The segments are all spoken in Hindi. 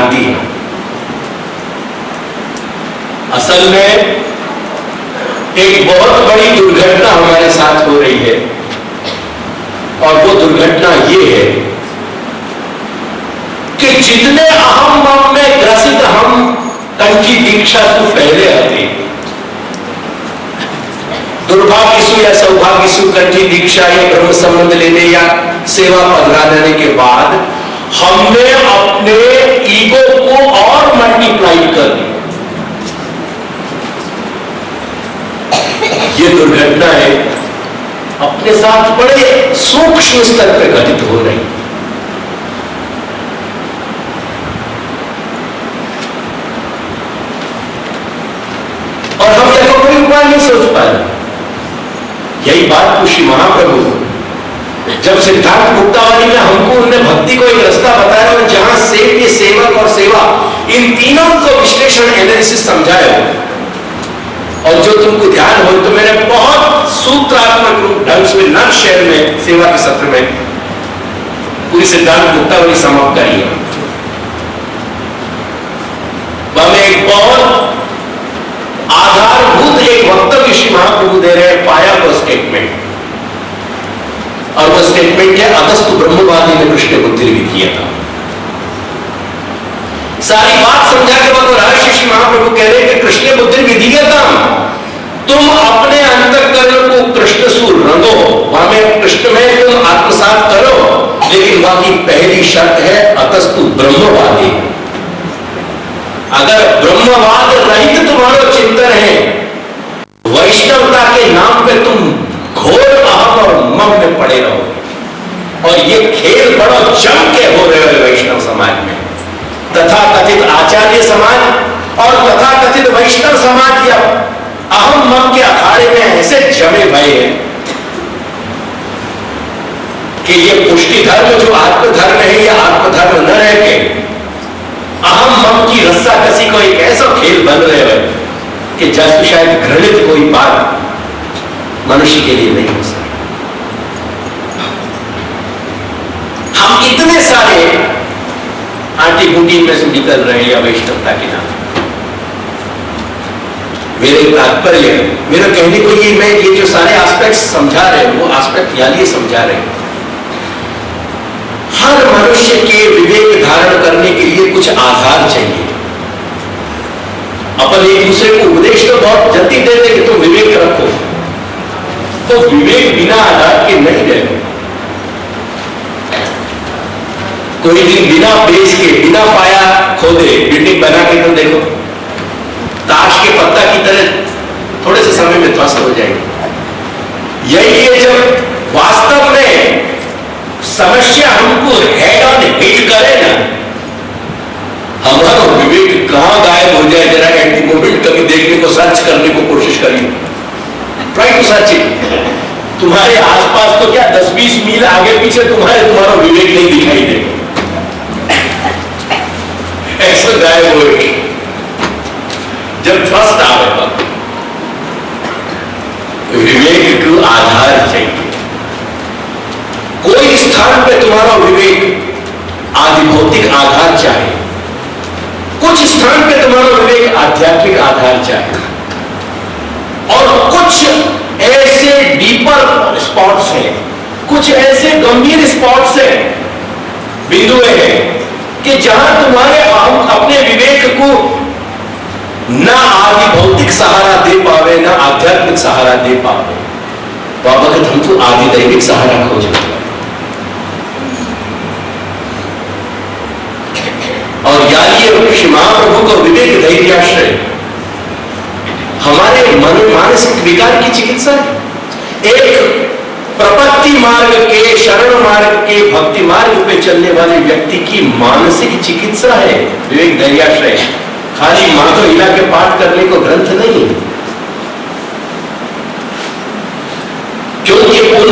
भ्रांति है। असल में एक बहुत बड़ी दुर्घटना हमारे साथ हो रही है, और वो दुर्घटना ये है कि जितने अहम मम में ग्रसित हम कंठी दीक्षा तो पहले आते, दुर्भाग्यसु या सौभाग्यसु कंठी दीक्षा या ब्रह्म संबंध लेने या सेवा पधरा लेने के बाद हमने अपने ईगो को और मल्टीप्लाई कर दिया। ये दुर्घटना है अपने साथ बड़े सूक्ष्म स्तर पर घटित हो रही। और हम देखो कोई उपाय नहीं सोच पाए। यही बात तो श्री महाप्रभु जब सिद्धार्थ मुक्तावली में हमको उन्होंने भक्ति को एक रास्ता बताया, और जहां सेव्य, सेवक और सेवा, इन तीनों को विश्लेषण एनालिसिस समझाया, और जो तुमको ध्यान हो तो मैंने बहुत सूत्रात्मक रूप ढंग से नर शहर में सेवा के सत्र में पूरी सिद्धांत मुक्तावली समाप्त करी है। वह एक बहुत आधारभूत एक वक्तव्य श्री महाप्रभु दे रहे हैं, पाया वो स्टेटमेंट, और वो स्टेटमेंट है अगस्तु ब्रह्मवादी ने कृष्ण बुद्धि किया था। सारी बात समझा के बाद रहस्य श्री महाप्रभु कह रहे हैं कि कृष्ण बुद्धि विधीयतम, तुम अपने अंतःकरण को कृष्ण सु रंगो, वहां में कृष्ण में तुम आत्मसात करो, लेकिन वहां की पहली शर्त है अतस्तु ब्रह्मवादी। अगर ब्रह्मवाद रहित तुम्हारा चिंतन है, वैष्णवता के नाम पे तुम घोर अहम और मम में पड़े रहो, और ये खेल बड़ा जम के हो रहे हो वैष्णव समाज में। तथा कथित आचार्य समाज और तथा कथित वैष्णव समाज या अहम मम के अखाड़े में ऐसे जमे भये हैं कि ये पुष्टि धर्म जो आत्मधर्म है, या आत्मधर्म न रह के अहम मम की रस्सा कसी को एक ऐसा खेल बन रहे हो कि जैसे शायद घृणित कोई बात मनुष्य के लिए नहीं हो सकती। हम इतने सारे आंटी बूटी में से निकल रहे हैं या वैष्णवता के नाम। मेरे तात्पर्य, मेरा कहने को ये, मैं ये जो सारे एस्पेक्ट समझा रहे हैं, वो एस्पेक्ट यानी समझा रहे हैं हर मनुष्य के विवेक धारण करने के लिए कुछ आधार चाहिए। अपन एक दूसरे को उपदेश तो बहुत जल्दी देते कि तुम विवेक रखो, तो विवेक बिना आधार के नहीं रहेगा। कोई दिन बिना बेच के, बिना पाया खोदे बिल्डिंग बना के तो देखो, ताश के पत्ता की तरह थोड़े से समय में ध्वस्त हो जाएगी। यही है जब वास्तव में समस्या हमको हेड ऑन हिट करे ना, हमारा विवेक कहां गायब हो जाए, जरा एट द मोमेंट कभी देखने को, सर्च करने को कोशिश करिए, ट्राई टू सर्च इट। तुम्हारे आसपास तो क्या 10-20 मील आगे पीछे तुम्हारा विवेक नहीं दिखाई देगा, ऐसा गायब हो जब ट्रस्ट आएगा। विवेक को आधार चाहिए। कोई स्थान पे तुम्हारा विवेक आदि भौतिक आधार चाहिए, कुछ स्थान पे तुम्हारा विवेक आध्यात्मिक आधार चाहिए, और कुछ ऐसे डीपर स्पॉट्स हैं, कुछ ऐसे गंभीर स्पॉट्स हैं, बिंदुएं हैं कि जहां तुम्हारे अपने विवेक को ना आदि भौतिक सहारा दे पावे, ना आध्यात्मिक सहारा दे पावे, वह वक्त हमको आदि दैविक सहारा खोजना है। और यानी श्री महाप्रभु को विवेक धैर्याश्रय हमारे मानसिक विकार की चिकित्सा है। एक प्रपत्ति मार्ग के, शरण मार्ग के, भक्ति मार्ग पे चलने वाले व्यक्ति की मानसिक चिकित्सा है विवेक धैर्याश्रय। खाली माधव हिला के पाठ करने को ग्रंथ नहीं, क्योंकि उन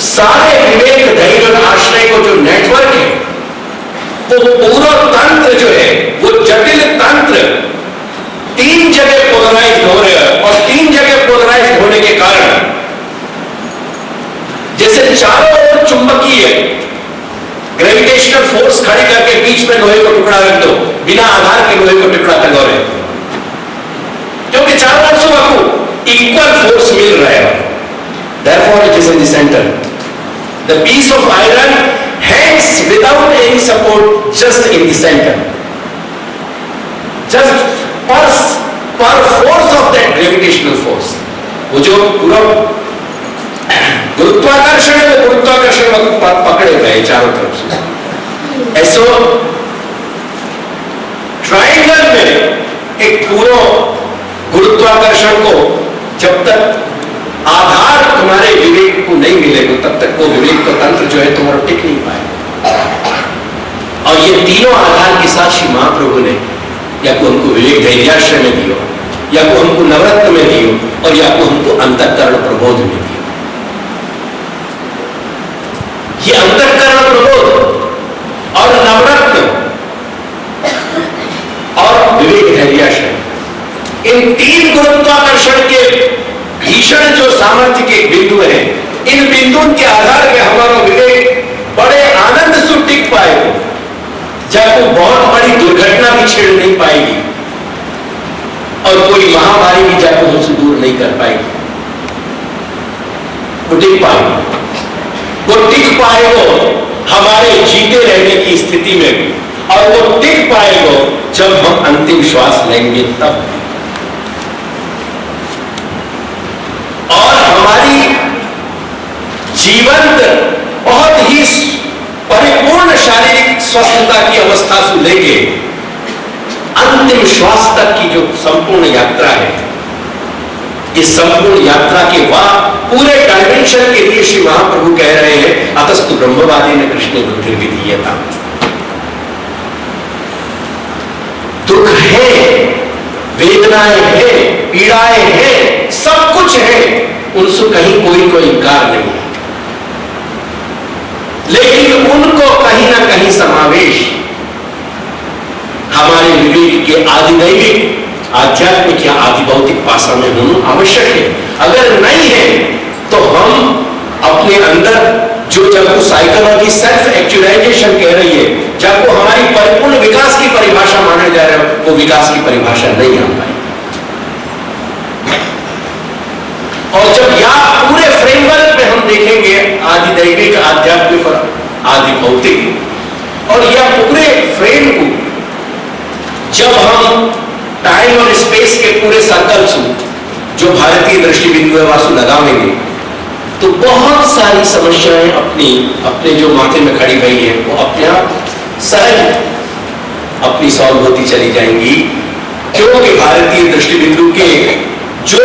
सारे विवेक धैर्य आश्रय को जो नेटवर्क है, वो पूरा तंत्र जो है, वो जटिल तंत्र 3 जगह पोलराइज हो रहे हैं, और 3 जगह पोलराइज होने के कारण जैसे चारों ओर चुंबकीय ग्रेविटेशनल फोर्स खड़े करके बीच में लोहे को टुकड़ा रख दो, बिना आधार के लोहे को टुकड़ा कर रहे, क्योंकि चारों ओर से आपको इक्वल फोर्स मिल रहा है। Therefore it is in the center. The piece of iron hangs without any support just in the center. Just per force of that gravitational force. वो जो पूरा गुरुत्वाकर्षण है, वो गुरुत्वाकर्षण पकड़े गए चारों तरफ से। ऐसो ट्रायंगल में एक पूरा गुरुत्वाकर्षण को जब तक आधार तुम्हारे विवेक को नहीं मिलेगा तब तक वो विवेक का तंत्र जो है तुम्हारा टिक नहीं पाएगा। और ये तीनों आधार के साथ श्री महाप्रभु ने या को हमको विवेक धैर्याश्रय में दियो, या को हमको नवरत्न में दियो, और या को हमको अंतःकरण प्रबोध में दियो। ये अंतःकरण प्रबोध और नवरत्न और विवेक धैर्याश्रय, इन तीन गुरुत्वाकर्षण के भीषण जो सामर्थ्य के बिंदु हैं, इन बिंदुओं के आधार पे हमारा विवेक बड़े आनंद से टिक पाएगा, जब वो बहुत बड़ी दुर्घटना भी छेड़ नहीं पाएगी और कोई महामारी भी जाकर हमसे दूर नहीं कर पाएगी। वो टिक पाएगा, वो टिक पाएगा हमारे जीते रहने की स्थिति में भी, और वो टिक पाएगा जब हम अंतिम श्वास लेंगे तब। और हमारी जीवंत बहुत ही परिपूर्ण शारीरिक स्वस्थता की अवस्था से लेके अंतिम श्वास तक की जो संपूर्ण यात्रा है, इस संपूर्ण यात्रा के पूरे डायमेंशन के लिए श्री महाप्रभु कह रहे हैं अतस्तु ब्रह्मवादी ने कृष्ण बुद्धि विधीयता। दुख है, वेदनाएं हैं, पीड़ाएं हैं, सब कुछ है, उनसे कहीं कोई इनकार नहीं, लेकिन उनको कहीं ना कहीं समावेश हमारे विवेक के आदिदैविक आध्यात्मिक या आदिभौतिक पासा में होना आवश्यक है। अगर नहीं है तो हम अपने अंदर जो जब साइकोलॉजी सेल्फ एक्चुअलाइजेशन कह रही है, जब वो हमारी परिपूर्ण विकास की परिभाषा माने जा रहे हो, वो विकास की परिभाषा नहीं आ पाई। और जब यह पूरे फ्रेमवर्क में हम देखेंगे आदिदैविक आध्यात्मिक और आदि भौतिक, और यह पूरे फ्रेम को जब हम टाइम और स्पेस के पूरे सर्कल से जो भारतीय दृष्टि बिंदु है वासु लगाएंगे, तो बहुत सारी समस्याएं अपने जो माथे में खड़ी हुई है वो अपने आप सहज अपनी सॉल्व होती चली जाएंगी, क्योंकि भारतीय दृष्टि बिंदु के जो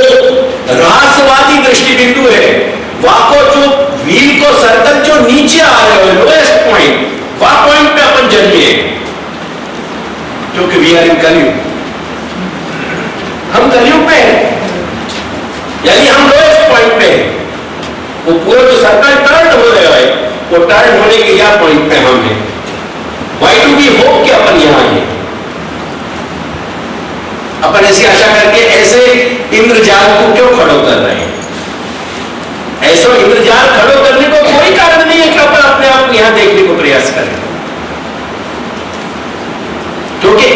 रहस्यवादी दृष्टि बिंदु है, वाको जो व्हील को सर्कल जो नीचे आ रहे हो लोएस्ट पॉइंट, वह पॉइंट पे अपन जन्मे, क्योंकि वी आर इन कलयुग, हम कलयुग में हैं, यानी हम लोएस्ट पॉइंट पे हैं। वो पूरा जो सर्कल टर्न हो रहा है, वो टर्न होने के यह पॉइंट पे हम हैं। वाई डू वी होप कि अपन यहां हैं? अपन ऐसी आशा करके ऐसे इंद्रजाल को क्यों खड़ो कर रहे हैं? ऐसा इंद्रजाल खड़ो करने को कोई कारण नहीं है कि अपन अपने आप को यहां देखने को प्रयास करें, क्योंकि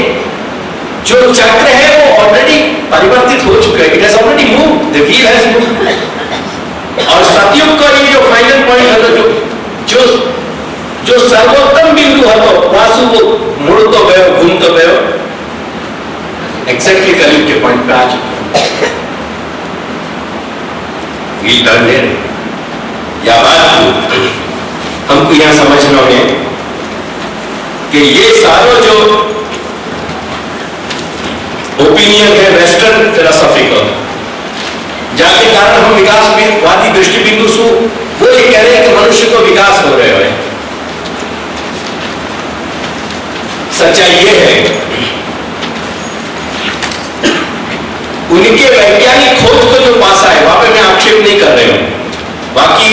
जो चक्र है वो ऑलरेडी परिवर्तित हो चुका है, it has already moved, the wheel has moved. और सतयुग का ये जो फाइनल पॉइंट है, जो सर्वोत्तम बिंदु है, तो वासु वो मुड़ तो गए, घूम तो गए, एग्जैक्टली कलयुग के पॉइंट पे आ चुके व्हील टर्न ले रहे। या बात हमको यहां समझना है कि ये सारों जो ओपिनियन है वेस्टर्न फिलोसॉफिकल, जाके कारण हम विकासवादी दृष्टि बिंदु से वो ये कह रहे हैं कि मनुष्य को विकास हो रहे हैं। सच्चाई ये है, उनके वैज्ञानिक खोज को जो पासा है वहां पे मैं आक्षेप नहीं कर रहे हूं, बाकी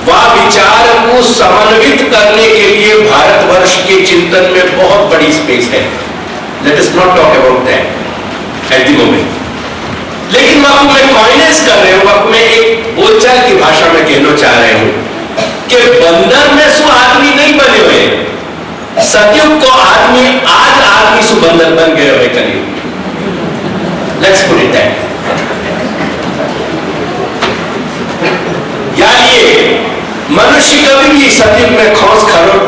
वह विचार को समन्वित करने के लिए भारतवर्ष के चिंतन में बहुत बड़ी स्पेस है। Let us not talk about that at the moment. लेकिन वहां मैं कॉइनेस कर रहे हूं, वहां मैं एक बोलचाल की भाषा में कहना चाह रहे हूं कि बंदर में सो आदमी नहीं बने हुए, सतयुग को आज आदमी सुबंधन बन गए हुए कलयुग। Let's put it that. यानी मनुष्य कभी भी सतयुग में खोस खरोट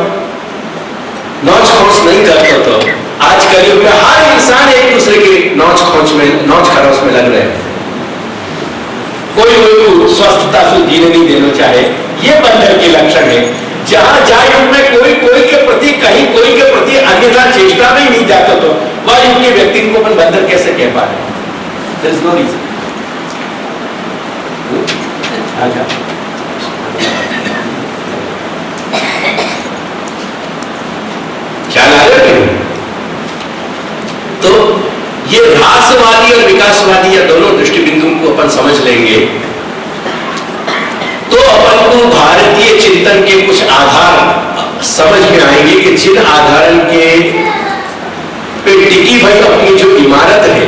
नौच खोस नहीं करता, तो आज कलयुग में हर इंसान एक दूसरे के नौच खरोच में लग रहे हैं। कोई को स्वस्थता से जीने नहीं देना चाहे, ये बंधन के लक्षण है। जहां जाए उनमें कोई के प्रति कहीं कोई के प्रति अन्यथा चेष्टा में ही नहीं जाता, तो वह इनके व्यक्ति को अपन बंधन कैसे कह पा रहे? There is no reason. ख्याल आ रहा है? तो ये रासवादी और विकासवादी या दोनों दृष्टि बिंदुओं को अपन समझ लेंगे तो अपन को भारतीय चिंतन के कुछ आधार समझ में आएंगे कि जिन आधारण के पे टिकी भाई अपनी जो इमारत है,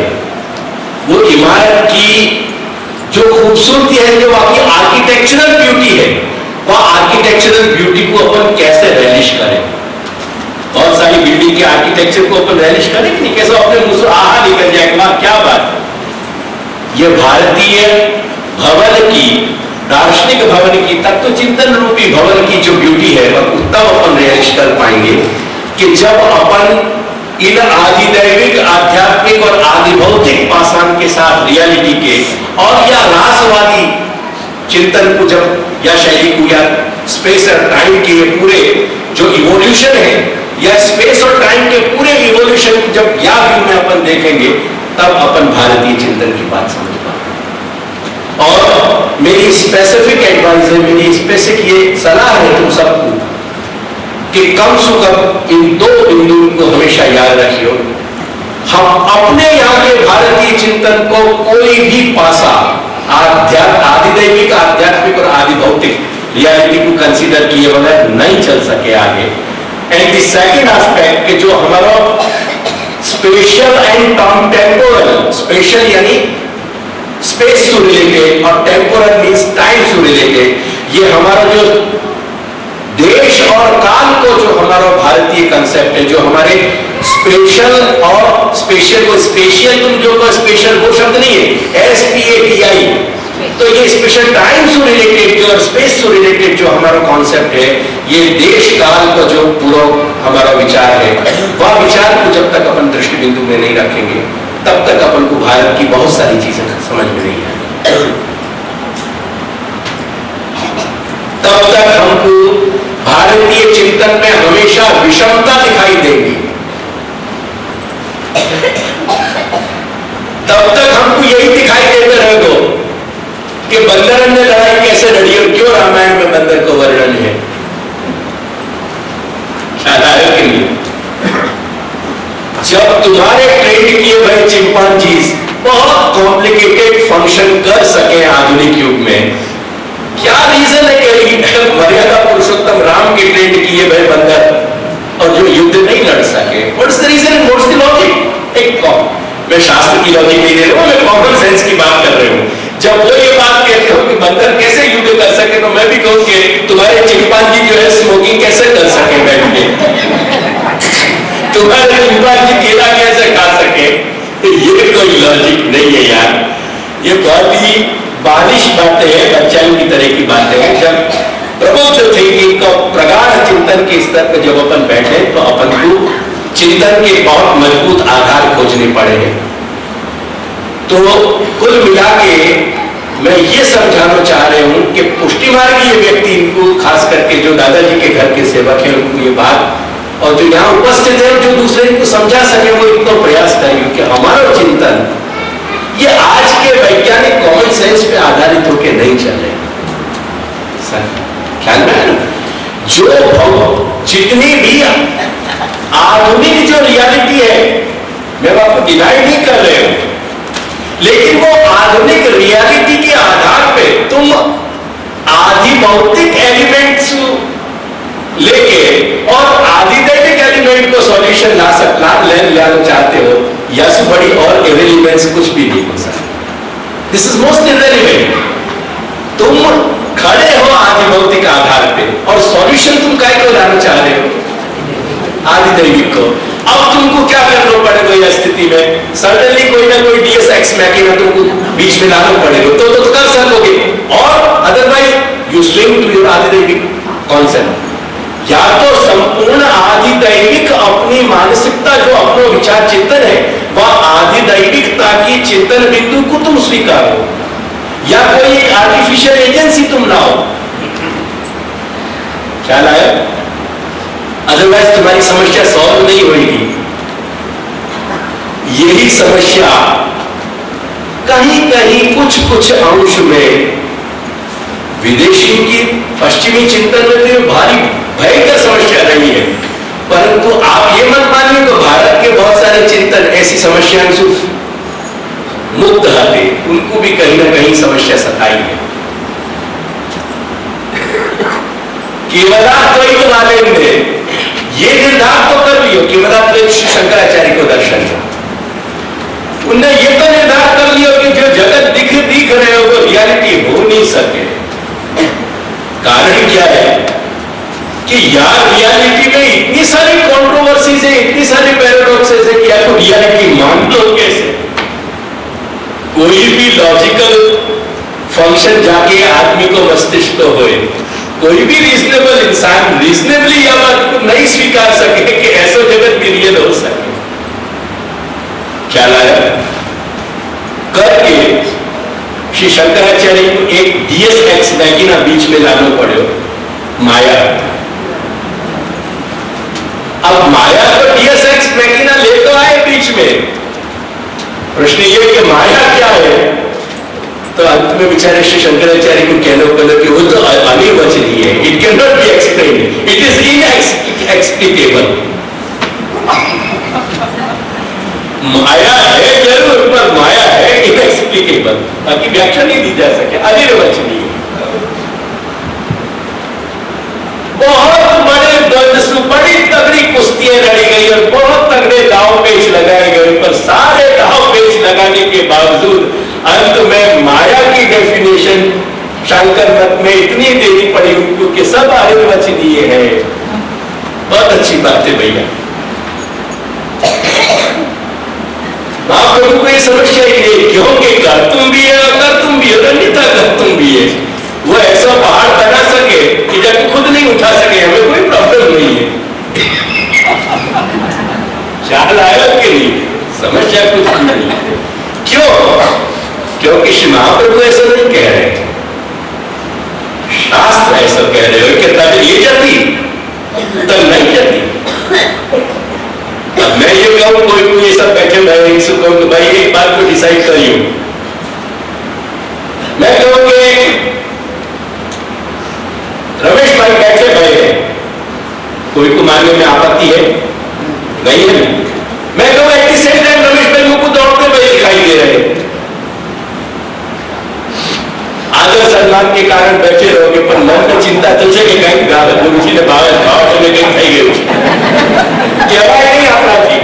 वो इमारत की जो खूबसूरती है, जो आपकी आर्किटेक्चरल ब्यूटी है, वह आर्किटेक्चरल ब्यूटी को अपन कैसे रैलिश करें। बहुत सारी बिल्डिंग के आर्किटेक्चर को अपन रैलिश करें कि नहीं, कैसे अपने मुंह से आहा निकल जाएगा, क्या बात। ये भारतीय भवन की, दार्शनिक भवन की, तत्व चिंतन रूपी भवन की जो ब्यूटी है, वह तब अपन रैलिश कर पाएंगे कि जब अपन इन आदिदैविक, आध्यात्मिक और आदिभौतिक पाषाण के साथ रियलिटी के और या रासवादी चिंतन को जब, या शैली को, या स्पेस और टाइम के पूरे जो इवोल्यूशन है, या स्पेस और टाइम के पूरे इवोल्यूशन को जब या व्यू में अपन देखेंगे, तब अपन भारतीय चिंतन की बात समझ पाएंगे। और मेरी स्पेसिफिक एडवाइस है, मेरी स्पेसिफिक ये सलाह है तुम सबको कि कम से कम इन दो बिंदुओं को हमेशा याद रखियो। हम अपने यहाँ के भारतीय चिंतन को कोई भी पासा आदिदैविक, आध्यात्मिक और आदिभौतिक रियलिटी को कंसीडर किए बगैर नहीं चल सके आगे। एंड द सेकंड एस्पेक्ट कि जो हमारा स्पेशल एंड टेम्पोरल, स्पेशल यानी स्पेस से रिलेटेड और टेम्पोरल मींस टाइम से रिलेटेड, ये हमारा जो देश और काल को जो हमारा भारतीय कंसेप्ट है, जो हमारे स्पेशल और स्पेशल को स्पेशियल, तुम जो को स्पेशल वो शब्द नहीं है, SPATI, तो ये स्पेशल टाइम से रिलेटेड जो स्पेस से रिलेटेड जो हमारा कॉन्सेप्ट है, ये देश काल का जो पूरा हमारा विचार है, वह विचार को जब तक अपन दृष्टि बिंदु में नहीं रखेंगे, तब तक अपन को भारत की बहुत सारी चीजें समझ में नहीं आएगी। तब तक हमको भारतीय चिंतन में हमेशा विषमता दिखाई देगी। तब तक हमको यही दिखाई देते रहेगा कि बंदर ने लड़ाई कैसे लड़ी और क्यों रामायण में बंदर को वर्णन है। के लिए जब तुम्हारे ट्रेंड किए भाई चिंपांजीज बहुत कॉम्प्लिकेटेड फंक्शन कर सके आधुनिक युग में, क्या रीजन है कि मर्यादा पुरुषोत्तम राम के ट्रेंड किए भाई बंदर और जो युद्ध नहीं लड़ सके? What's the reason and what's the logic? एक मैं शास्त्र की लॉजिक नहीं दे रहा हूं, मैं कॉमन सेंस की बात कर रही हूं। जब वो ये बात कहते हो कि बंदर कैसे युद्ध कर सके, तो मैं भी कहूं कि तुम्हारे चिंपांजी जो है स्मोकिंग कैसे कर सके बैठ के, तुम्हारे चिंपांजी केला कैसे खा सके? तो ये कोई लॉजिक नहीं है यार, ये बहुत ही बालिश बातें हैं, बच्चों की तरह की बातें हैं। जब प्रबुद्ध थिंकिंग का प्रगाढ़ चिंतन के स्तर पर जब अपन बैठे, तो अपन को चिंतन के बहुत मजबूत आधार खोजने पड़े हैं। तो कुल मिला के मैं ये समझाना चाह रही हूं कि पुष्टि मार्गीय व्यक्ति, इनको खास करके जो दादाजी के घर के सेवक हैं, उनको ये बात, और जो यहाँ उपस्थित है जो दूसरे को समझा सके, वो इतना प्रयास करें कि हमारा चिंतन ये आज के वैज्ञानिक कॉमन सेंस पे आधारित होकर नहीं चल रहे। ख्याल में जो जितनी भी आधुनिक जो रियलिटी है, मैं आपको डिनाई नहीं कर रहे हूं, लेकिन वो आधुनिक रियलिटी के आधार पे तुम आदिभौतिक एलिमेंट्स लेके और आदिदैविक एलिमेंट को सॉल्यूशन ला लाना चाहते हो, या से बड़ी और इरेलीवेंस कुछ भी नहीं हो सकता। This is most irrelevant. तुम खड़े हो आदिभौतिक आधार पे और सॉल्यूशन तुम क्या को लाना चाह रहे हो? आदि दैविक को। अब तुमको क्या करना पड़ेगा यह स्थिति में? सडनली कोई ना कोई डीएस एक्स मैकिना तुमको बीच में लाना पड़ेगा, तो कर सकोगे, और otherwise you swing to your आदि दैविक कॉन्सेप्ट। या तो संपूर्ण आदि दैविक अपनी मानसिकता जो अपना विचार चिंतन है वह आदि दैविकता की चिंतन बिंदु को तुम स्वीकारो, या कोई एक आर्टिफिशियल एजेंसी तुम लाओ। ख्याल आया? अदरवाइज तुम्हारी समस्या सॉल्व नहीं होगी। यही समस्या कहीं कहीं कुछ कुछ अंश में विदेशियों की पश्चिमी चिंतन में तो भारी भयंकर समस्या रही है, परंतु आप ये मत मानिए तो भारत के बहुत सारे चिंतन ऐसी समस्याओं से मुक्त हटे, उनको भी कहीं ना कहीं समस्या सताई है। केवलाद्वैत वाले ने ये निर्धार तो कर लियो, केवलाद्वैत श्री शंकराचार्य को दर्शन है, उनने ये तो निर्धार कर लिया कि जो जगत दिख रहे हो वो रियलिटी हो नहीं सके। कारण क्या है कि यार रियलिटी में इतनी सारी कंट्रोवर्सीज है, इतनी सारी पैराडॉक्सेस है कि आपको रियलिटी मान लो कैसे? कोई भी लॉजिकल फंक्शन जाके आदमी को मस्तिष्क तो होए, कोई भी रीजनेबल इंसान रीजनेबली यह बात को नहीं स्वीकार सके कि ऐसा जगत भी रियल हो सके। क्या लाया करके श्री शंकराचार्य को एक डीएस एक्स मैकिना बीच में लाना पड़े, माया। अब माया को डीएस एक्स मैकिना ले तो आए बीच में, प्रश्न ये कि माया क्या है? तो अंत में बेचारे श्री शंकराचार्य को कहना कि वो तो अनिर्वचनीय है, it can not be explain, it is inexplicable. माया है जरूर, पर माया है इनएक्सप्लिकेबल, ताकि व्याख्या नहीं दी जा सके, अनिर्वचनीय। बहुत बड़े बड़ी तगड़ी कुश्तियां लड़ी गई और बहुत तगड़े दाव पेच लगाए गए, पर सारे दाव पेच लगाने के बावजूद अंत में माया की डेफिनेशन शंकर मत में इतनी देनी पड़ी क्योंकि सब अनिर्वचनीय है। बहुत अच्छी बात है भैया, महाप्रभु को ये समस्या ही है, क्योंकि कर्तुम भी है अकर्तुम भी है, अन्यथा कर्तुम भी है। वो ऐसा पहाड़ बना सके कि जब खुद नहीं उठा सके, हमें कोई प्रॉब्लम नहीं है। ख्याल आया कि नहीं? समस्या कुछ नहीं है। क्यों? क्योंकि श्री महाप्रभु ऐसा नहीं कह रहे, शास्त्र ऐसा कह रहे हो कि तब ये जाती तब नहीं जाती। अब मैं ये कहूं, कोई ये सब बैठे भाई कहूं भाई एक बात को डिसाइड करियो, मैं कहूं कि रमेश भाई बैठे भाई है, कोई को मानने में आपत्ति है नहीं है? मैं कहूं at the same time Ramesh भाई मुझको दौड़ते हुए दिखाई दे रहे, आदर सम्मान के कारण बैठे रहोगे, पर मन में चिंता तो છે કે કઈ ગુરુજી ને ભાવે ભાવ ને કઈ થઈ ગયું છે, કહેવાય નહીં આપણાથી।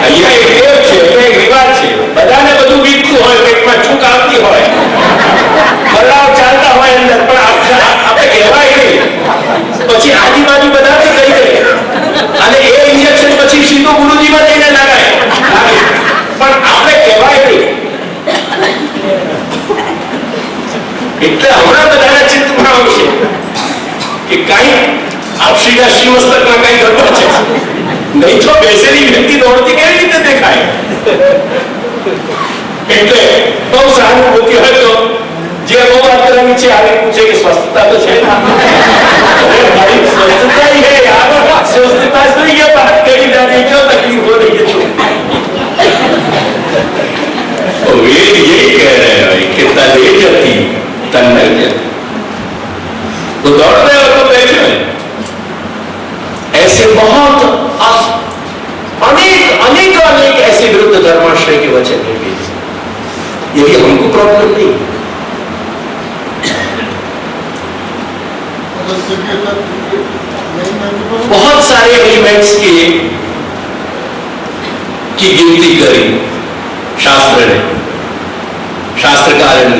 અહીંયા એક દેવ છે, એક વિવાદ છે, બધાને બધું વીતતું હોય, પેટમાં ચૂક આવતી હોય, બલાવ ચાલતા હોય અંદર, પણ આપણે કહેવાય નહીં, પછી આજુબાજુ બધાને કહી દે અને એ ઇન્જેક્શન પછી સીધું ગુરુજીમાં જઈને લગાય, પણ આપણે કહેવાય નહીં। એટલે હમણાં બધાના ચિત્તમાં આવશે કે કઈ આપ શ્રીના શ્રીમસ્તકમાં કઈ ગડબડ છે, નહીં તો બેસેલી વ્યક્તિ દોડતી કેવી રીતે દેખાય? એટલે બહુ સહાનુભૂતિ હોય તો જે બહુ વાત કરવાની છે આगे પૂછે કે સ્વસ્થતા તો છે ને? अरे भाई स्वस्थता ही है यार, स्वस्थता से ये बात कही जा रही, क्यों तकलीफ हो रही है? तो वे यही कह रहे हैं कि तले जाती तन नहीं जाती, तो दौड़ रहे हो तो बैठे हैं। ऐसे बहुत अनेक ऐसे विरुद्ध धर्माश्रय के वचन होंगे, यही हमको प्रॉब्लम नहीं। बहुत सारे एलिमेंट्स की गिनती करी शास्त्र ने, शास्त्रकार ने,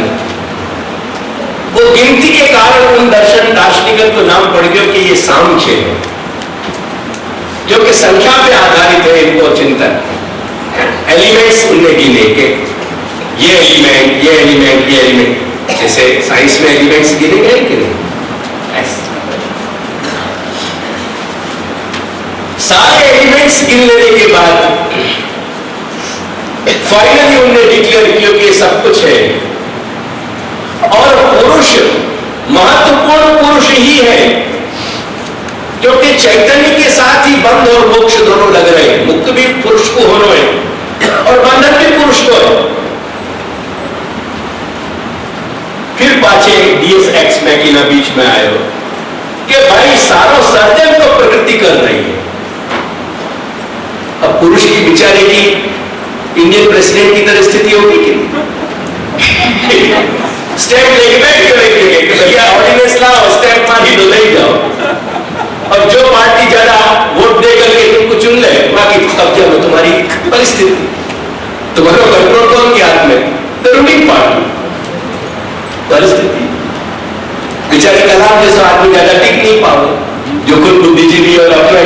वो गिनती के कारण उन दर्शन दार्शनिक को नाम पड़ गया कि ये सांख्य है। जो कि संख्या पे आधारित है इनको चिंतन, एलिमेंट्स उनने गिने के ये एलिमेंट, ये एलिमेंट, ये एलिमेंट, जैसे साइंस में एलिमेंट्स गिने गए कि नहीं, सारे एलिमेंट्स गिन लेने के बाद फाइनली उन्होंने डिक्लेयर किया कि ये सब कुछ है और पुरुष महत्वपूर्ण पुरुष ही है, क्योंकि चैतन्य के साथ ही बंध और मोक्ष दोनों लग रहे हैं। मुक्त भी पुरुष को होना है और बंधन भी पुरुष को है। फिर पाछे डीएस एक्स मैकिना बीच में आए हो कि भाई सारो सर्जन तो प्रकृति कर रही है। अब पुरुष की बेचारे की इंडियन प्रेसिडेंट की तरह स्थिति होगी कि स्टेप लेके बैठ के भैया ऑर्डिनेंस लाओ, स्टेप मारी तो ले जाओ, और जो पार्टी ज्यादा वोट दे करके तुमको चुन ले, बाकी कब्जा में तुम्हारी परिस्थिति, तुम्हारा कंट्रोल कौन के हाथ में, द रूलिंग पार्टी परिस्थिति। बेचारे कलाम जैसा आदमी ज्यादा टिक नहीं पाओगे जो खुद बुद्धिजीवी और अपना